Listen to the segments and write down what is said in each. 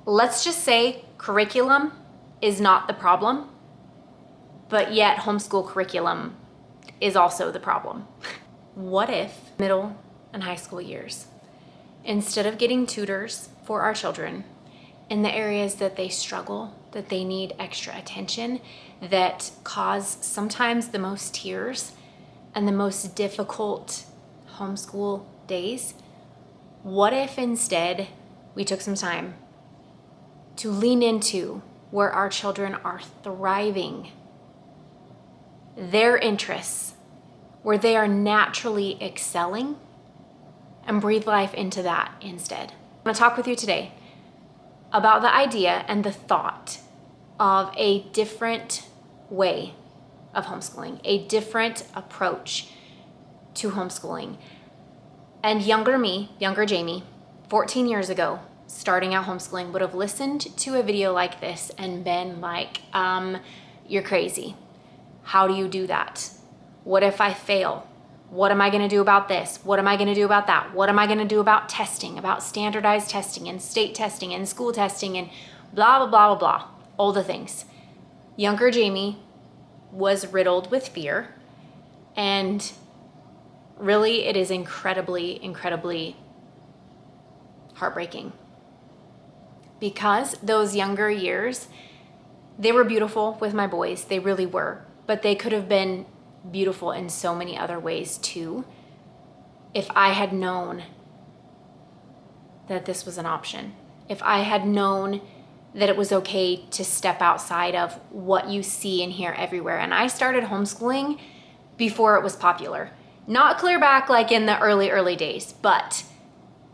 Let's just say curriculum is not the problem, but yet homeschool curriculum is also the problem. What if middle and high school years, instead of getting tutors for our children in the areas that they struggle, that they need extra attention, that cause sometimes the most tears and the most difficult homeschool days, what if instead we took some time to lean into where our children are thriving, their interests, where they are naturally excelling, and breathe life into that instead? I want to talk with you today about the idea and the thought of a different way of homeschooling, a different approach to homeschooling. And younger me, younger Jamie, 14 years ago, starting out homeschooling, would have listened to a video like this and been like, you're crazy. How do you do that? What if I fail? What am I going to do about this? What am I going to do about that? What am I going to do about testing, about standardized testing and state testing and school testing and blah, blah, blah, blah, blah, all the things. Younger Jamie was riddled with fear, and really it is incredibly, incredibly heartbreaking, because those younger years, they were beautiful with my boys. They really were, but they could have been beautiful in so many other ways too, if I had known that this was an option. If I had known that it was okay to step outside of what you see and hear everywhere. And I started homeschooling before it was popular. Not clear back like in the early days, but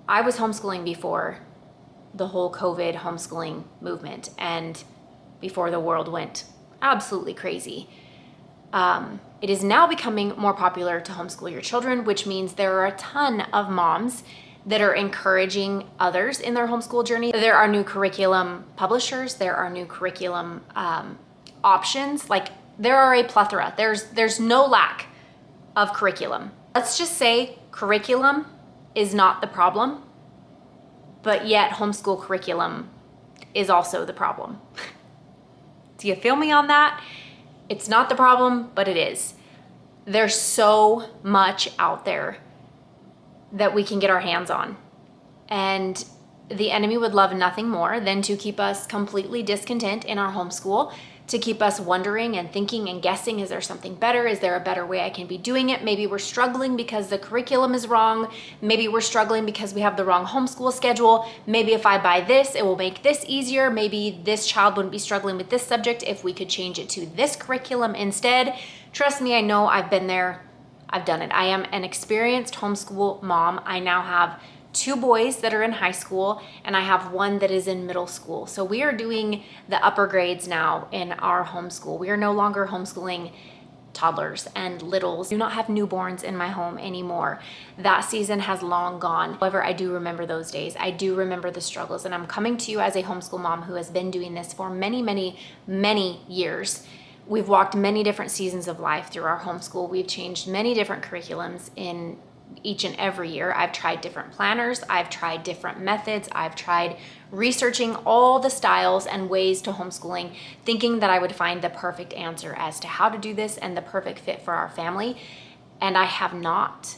I was homeschooling before the whole COVID homeschooling movement and before the world went absolutely crazy. It is now becoming more popular to homeschool your children, which means there are a ton of moms that are encouraging others in their homeschool journey. There are new curriculum publishers. There are new curriculum options. Like, there are a plethora. There's no lack of curriculum. Let's just say curriculum is not the problem, but yet homeschool curriculum is also the problem. Do you feel me on that? It's not the problem, but it is. There's so much out there that we can get our hands on. And the enemy would love nothing more than to keep us completely discontent in our homeschool, to keep us wondering and thinking and guessing, is there something better? Is there a better way I can be doing it? Maybe we're struggling because the curriculum is wrong. Maybe we're struggling because we have the wrong homeschool schedule. Maybe if I buy this, it will make this easier. Maybe this child wouldn't be struggling with this subject if we could change it to this curriculum instead. Trust me, I know, I've been there. I've done it. I am an experienced homeschool mom. I now have 2 boys that are in high school, and I have 1 that is in middle school. So we are doing the upper grades now in our homeschool. We are no longer homeschooling toddlers and littles. I do not have newborns in my home anymore. That season has long gone. However, I do remember those days. I do remember the struggles, and I'm coming to you as a homeschool mom who has been doing this for many, many, many years. We've walked many different seasons of life through our homeschool. We've changed many different curriculums in each and every year. I've tried different planners. I've tried different methods. I've tried researching all the styles and ways to homeschooling, thinking that I would find the perfect answer as to how to do this and the perfect fit for our family. And I have not,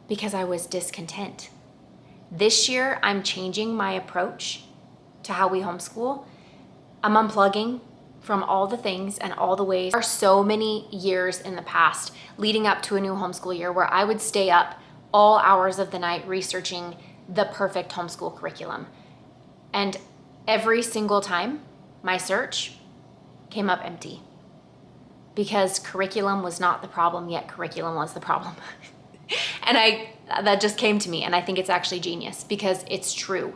because I was discontent. This year, I'm changing my approach to how we homeschool. I'm unplugging from all the things and all the ways. There are so many years in the past leading up to a new homeschool year where I would stay up all hours of the night researching the perfect homeschool curriculum. And every single time my search came up empty, because curriculum was not the problem, yet curriculum was the problem. And that just came to me, and I think it's actually genius because it's true.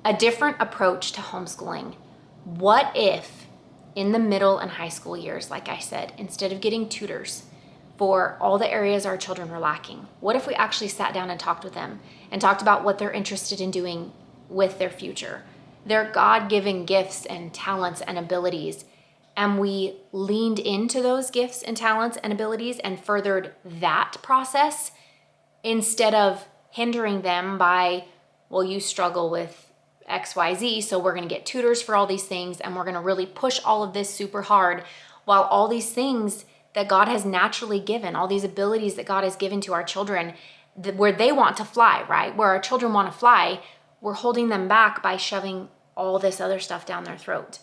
A different approach to homeschooling. What if in the middle and high school years, like I said, instead of getting tutors for all the areas our children are lacking, what if we actually sat down and talked with them and talked about what they're interested in doing with their future, their God-given gifts and talents and abilities, and we leaned into those gifts and talents and abilities and furthered that process instead of hindering them by, well, you struggle with XYZ, so we're going to get tutors for all these things, and we're going to really push all of this super hard, while all these things that God has naturally given, all these abilities that God has given to our children, where they want to fly, right? Where our children want to fly, we're holding them back by shoving all this other stuff down their throat.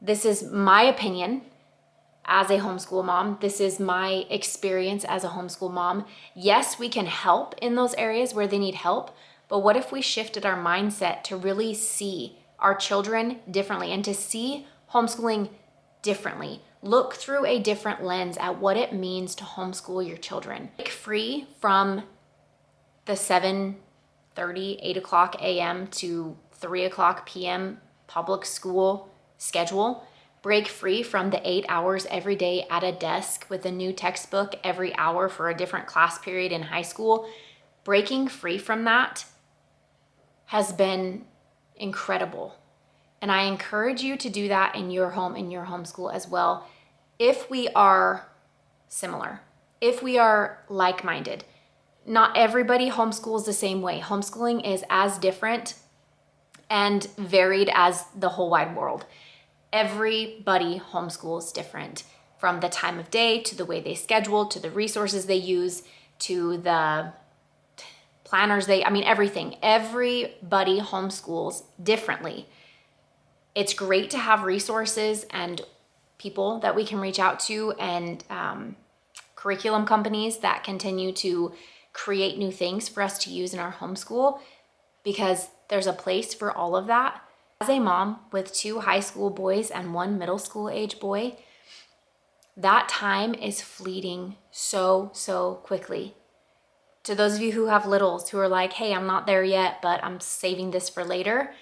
This is my opinion as a homeschool mom. This is my experience as a homeschool mom. Yes, we can help in those areas where they need help, but what if we shifted our mindset to really see our children differently and to see homeschooling differently? Look through a different lens at what it means to homeschool your children. Break free from the 7:30, 8 o'clock a.m. to 3 o'clock p.m. public school schedule. Break free from the 8 hours every day at a desk with a new textbook every hour for a different class period in high school. Breaking free from that has been incredible. And I encourage you to do that in your home, in your homeschool as well. If we are similar, if we are like-minded, not everybody homeschools the same way. Homeschooling is as different and varied as the whole wide world. Everybody homeschools different, from the time of day to the way they schedule, to the resources they use, to the planners everything. Everybody homeschools differently. It's great to have resources and people that we can reach out to, and curriculum companies that continue to create new things for us to use in our homeschool, because there's a place for all of that. As a mom with 2 high school boys and 1 middle school age boy, that time is fleeting so quickly. To those of you who have littles who are like, hey, I'm not there yet, but I'm saving this for later,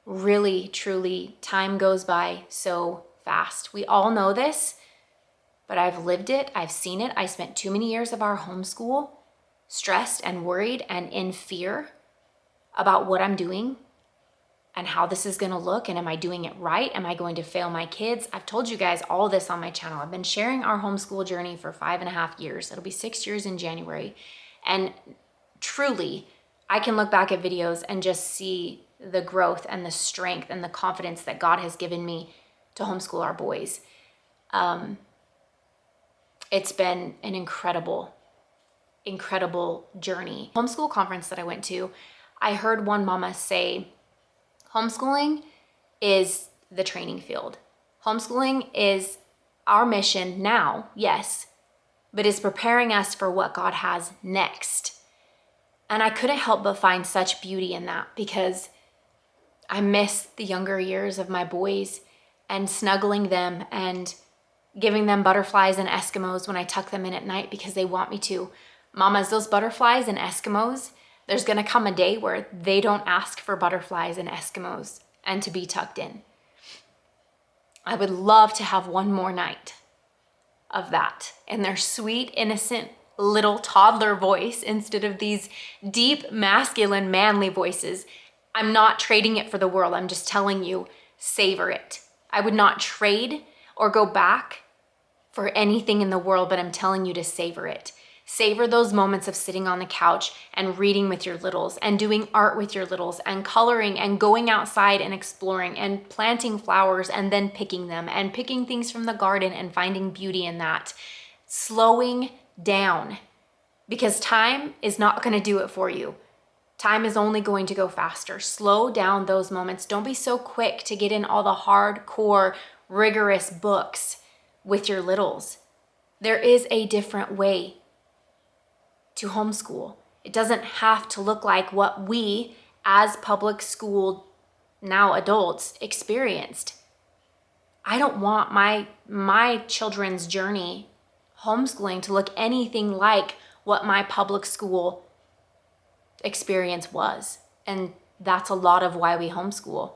really, truly, time goes by so fast. We all know this, but I've lived it. I've seen it. I spent too many years of our homeschool stressed and worried and in fear about what I'm doing and how this is going to look, and am I doing it right? Am I going to fail my kids? I've told you guys all this on my channel. I've been sharing our homeschool journey for 5.5 years. It'll be 6 years in January. And truly, I can look back at videos and just see the growth and the strength and the confidence that God has given me to homeschool our boys. It's been an incredible journey. Homeschool conference that I went to, I heard one mama say, homeschooling is the training field. Homeschooling is our mission now, yes, but is preparing us for what God has next. And I couldn't help but find such beauty in that, because I miss the younger years of my boys and snuggling them and giving them butterflies and Eskimos when I tuck them in at night because they want me to. Mamas, those butterflies and Eskimos, there's gonna come a day where they don't ask for butterflies and Eskimos and to be tucked in. I would love to have one more night of that in their sweet, innocent, little toddler voice instead of these deep, masculine, manly voices. I'm not trading it for the world. I'm just telling you, savor it. I would not trade or go back for anything in the world, but I'm telling you to savor it. Savor those moments of sitting on the couch and reading with your littles and doing art with your littles and coloring and going outside and exploring and planting flowers and then picking them and picking things from the garden and finding beauty in that. Slowing down, because time is not going to do it for you. Time is only going to go faster. Slow down those moments. Don't be so quick to get in all the hardcore, rigorous books with your littles. There is a different way to homeschool. It doesn't have to look like what we as public school now adults experienced. I don't want my children's journey homeschooling to look anything like what my public school experience was. And that's a lot of why we homeschool.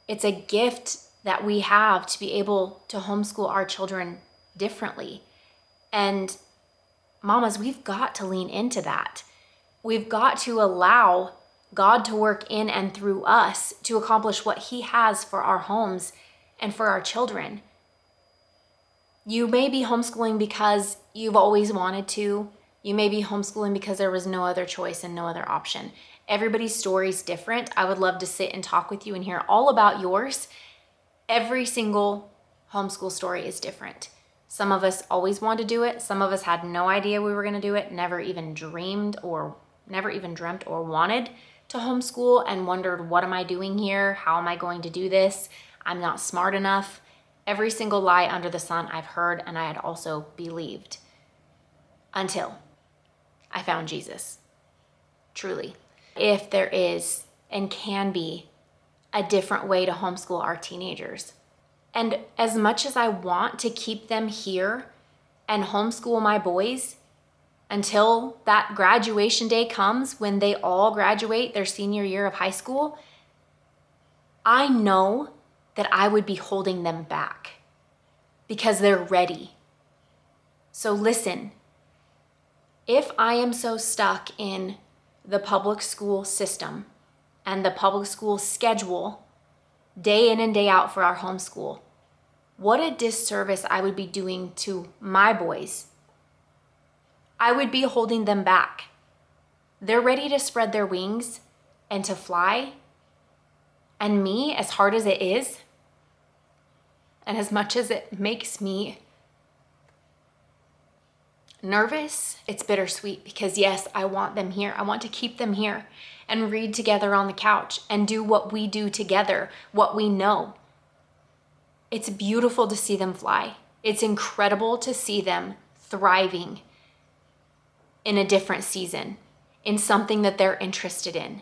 It's a gift that we have to be able to homeschool our children differently. And mamas, we've got to lean into that. We've got to allow God to work in and through us to accomplish what He has for our homes and for our children. You may be homeschooling because you've always wanted to. You may be homeschooling because there was no other choice and no other option. Everybody's story is different. I would love to sit and talk with you and hear all about yours. Every single homeschool story is different. Some of us always wanted to do it. Some of us had no idea we were going to do it, never even dreamt or wanted to homeschool and wondered, what am I doing here? How am I going to do this? I'm not smart enough. Every single lie under the sun I've heard and I had also believed until I found Jesus. Truly. If there is and can be a different way to homeschool our teenagers. And as much as I want to keep them here and homeschool my boys until that graduation day comes when they all graduate their senior year of high school, I know that I would be holding them back because they're ready. So listen, if I am so stuck in the public school system and the public school schedule day in and day out for our homeschool, what a disservice I would be doing to my boys. I would be holding them back. They're ready to spread their wings and to fly. And me, as hard as it is, and as much as it makes me nervous, it's bittersweet because yes, I want them here. I want to keep them here and read together on the couch and do what we do together, what we know. It's beautiful to see them fly. It's incredible to see them thriving in a different season, in something that they're interested in.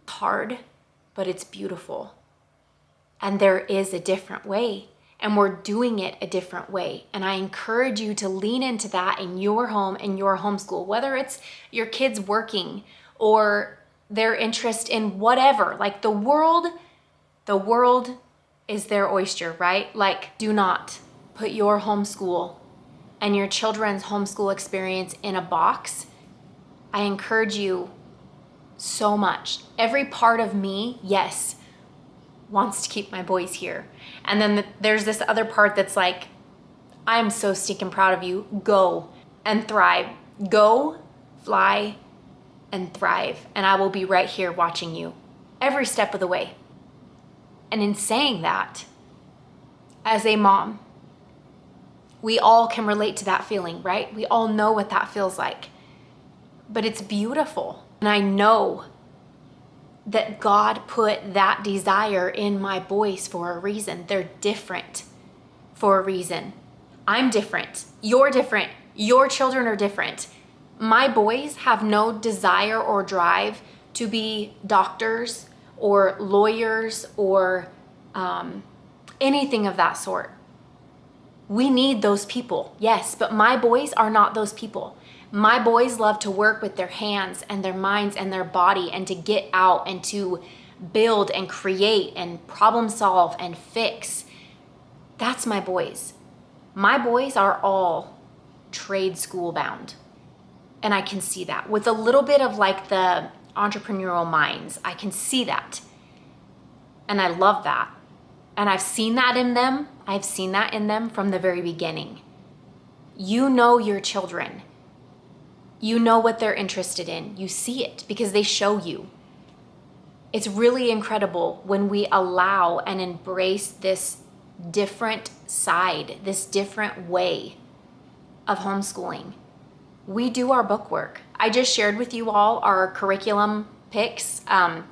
It's hard, but it's beautiful. And there is a different way, and we're doing it a different way. And I encourage you to lean into that in your home and your homeschool, whether it's your kids working or their interest in whatever. Like the world is their oyster, right? Like, do not put your homeschool and your children's homeschool experience in a box. I encourage you so much. Every part of me, yes, wants to keep my boys here. And then there's this other part that's like, I'm so stinking proud of you. Go and thrive. Go, fly, and thrive. And I will be right here watching you every step of the way. And in saying that, as a mom, we all can relate to that feeling, right? We all know what that feels like. But it's beautiful. And I know that God put that desire in my boys for a reason. They're different for a reason. I'm different. You're different. Your children are different. My boys have no desire or drive to be doctors or lawyers or anything of that sort. We need those people, yes, but my boys are not those people. My boys love to work with their hands and their minds and their body and to get out and to build and create and problem solve and fix. That's my boys. My boys are all trade school bound. And I can see that with a little bit of like the entrepreneurial minds. I can see that. And I love that. And I've seen that in them. I've seen that in them from the very beginning. You know your children. You know what they're interested in. You see it because they show you. It's really incredible when we allow and embrace this different side, this different way of homeschooling. We do our book work. I just shared with you all our curriculum picks,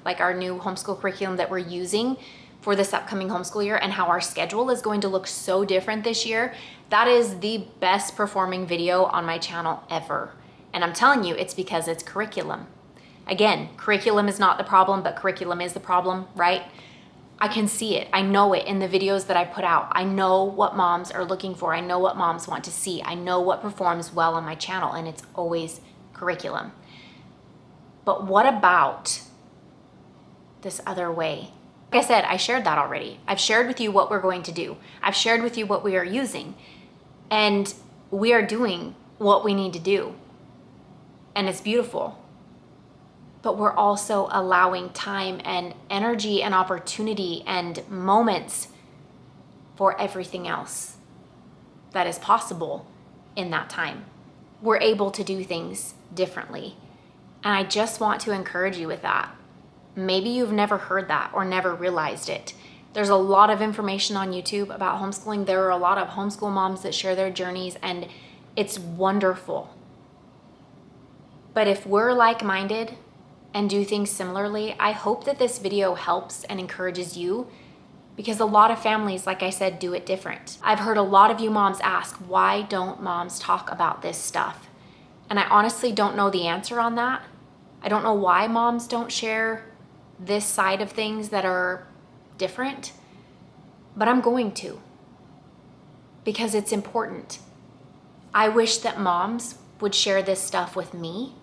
like our new homeschool curriculum that we're using for this upcoming homeschool year and how our schedule is going to look so different this year. That is the best performing video on my channel ever. And I'm telling you, it's because it's curriculum. Again, curriculum is not the problem, but curriculum is the problem, right? I can see it. I know it in the videos that I put out. I know what moms are looking for. I know what moms want to see. I know what performs well on my channel, and it's always curriculum. But what about this other way? Like I said, I shared that already. I've shared with you what we're going to do. I've shared with you what we are using. And we are doing what we need to do. And it's beautiful. But we're also allowing time and energy and opportunity and moments for everything else that is possible in that time. We're able to do things differently. And I just want to encourage you with that. Maybe you've never heard that or never realized it. There's a lot of information on YouTube about homeschooling. There are a lot of homeschool moms that share their journeys, and it's wonderful. But if we're like-minded and do things similarly, I hope that this video helps and encourages you, because a lot of families, like I said, do it different. I've heard a lot of you moms ask, why don't moms talk about this stuff? And I honestly don't know the answer on that. I don't know why moms don't share this side of things that are different, but I'm going to, because it's important. I wish that moms would share this stuff with me,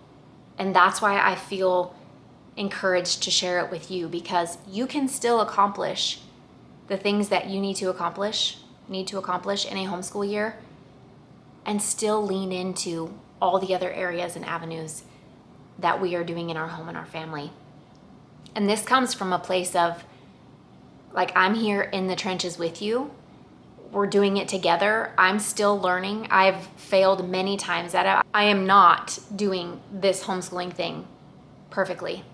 and that's why I feel encouraged to share it with you, because you can still accomplish the things that you need to accomplish in a homeschool year, and still lean into all the other areas and avenues that we are doing in our home and our family. And this comes from a place of, like, I'm here in the trenches with you. We're doing it together. I'm still learning. I've failed many times at it. I am not doing this homeschooling thing perfectly,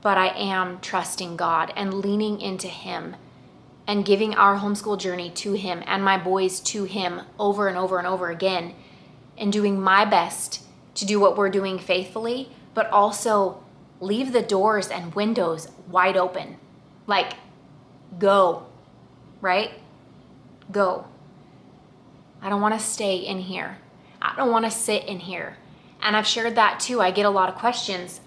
but I am trusting God and leaning into Him and giving our homeschool journey to Him and my boys to Him over and over and over again, and doing my best to do what we're doing faithfully, but also leave the doors and windows wide open. Like, go, right? Go. I don't want to stay in here. I don't want to sit in here. And I've shared that too. I get a lot of questions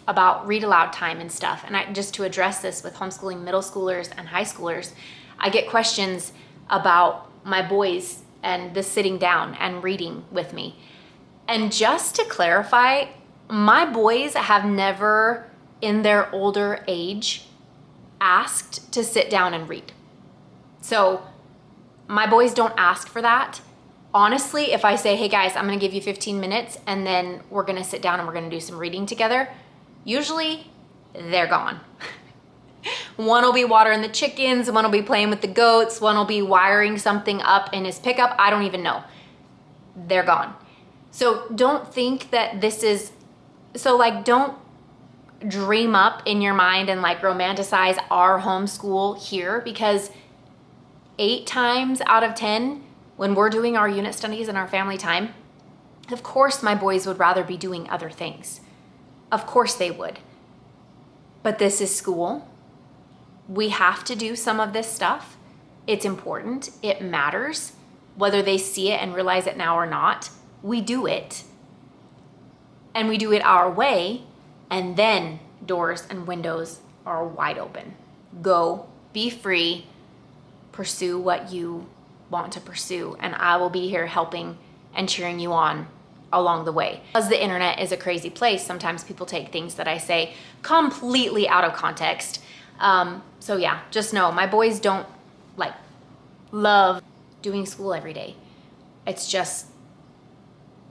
about read aloud time and stuff. And just to address this with homeschooling middle schoolers and high schoolers, I get questions about my boys and the sitting down and reading with me. And just to clarify, my boys have never, in their older age, asked to sit down and read. So my boys don't ask for that. Honestly, if I say, hey guys, I'm gonna give you 15 minutes and then we're gonna sit down and we're gonna do some reading together, usually they're gone. One will be watering the chickens, one will be playing with the goats, one will be wiring something up in his pickup. I don't even know. They're gone. So don't think that this is, don't dream up in your mind and like romanticize our homeschool here, because 8 times out of 10, when we're doing our unit studies and our family time, of course my boys would rather be doing other things. Of course they would. But this is school. We have to do some of this stuff. It's important. It matters. Whether they see it and realize it now or not, we do it. And we do it our way, and then doors and windows are wide open. Go, be free, pursue what you want to pursue, and I will be here helping and cheering you on along the way. Because the internet is a crazy place, sometimes people take things that I say completely out of context. So yeah, just know my boys don't love doing school every day. It's just,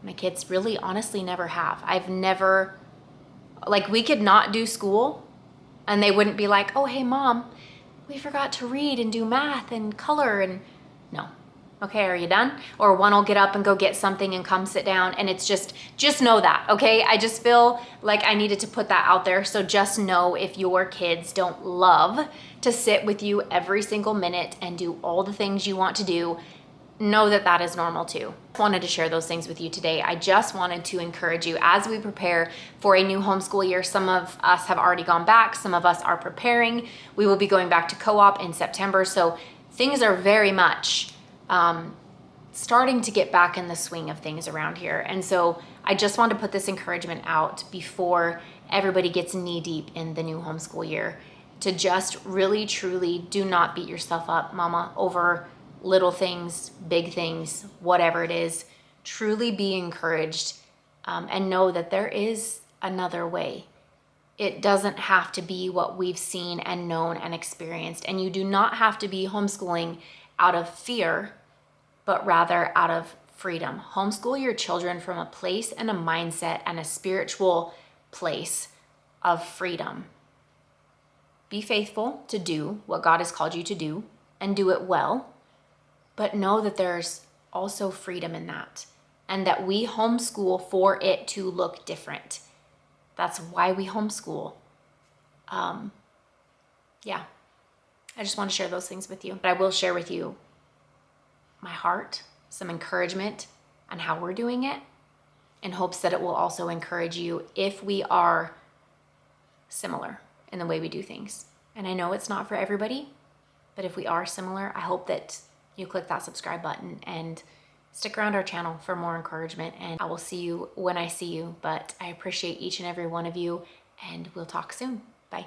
my kids really honestly never have. I've never, we could not do school and they wouldn't be like, oh, hey mom, we forgot to read and do math and color, and no. Okay, are you done? Or one will get up and go get something and come sit down, and it's just know that, okay? I just feel like I needed to put that out there. So just know, if your kids don't love to sit with you every single minute and do all the things you want to do, know that that is normal too. I wanted to share those things with you today. I just wanted to encourage you as we prepare for a new homeschool year. Some of us have already gone back. Some of us are preparing. We will be going back to co-op in September. So things are very much starting to get back in the swing of things around here. And so I just wanted to put this encouragement out before everybody gets knee deep in the new homeschool year, to just really, truly do not beat yourself up, mama, over little things, big things, whatever it is. Truly be encouraged, and know that there is another way. It doesn't have to be what we've seen and known and experienced. And you do not have to be homeschooling out of fear, but rather out of freedom. Homeschool your children from a place and a mindset and a spiritual place of freedom. Be faithful to do what God has called you to do and do it well, but know that there's also freedom in that. and that we homeschool for it to look different. That's why we homeschool. Yeah, I just want to share those things with you. But I will share with you my heart, some encouragement on how we're doing it, in hopes that it will also encourage you if we are similar in the way we do things. And I know it's not for everybody, but if we are similar, I hope that you click that subscribe button and stick around our channel for more encouragement. And I will see you when I see you, but I appreciate each and every one of you, and we'll talk soon. Bye.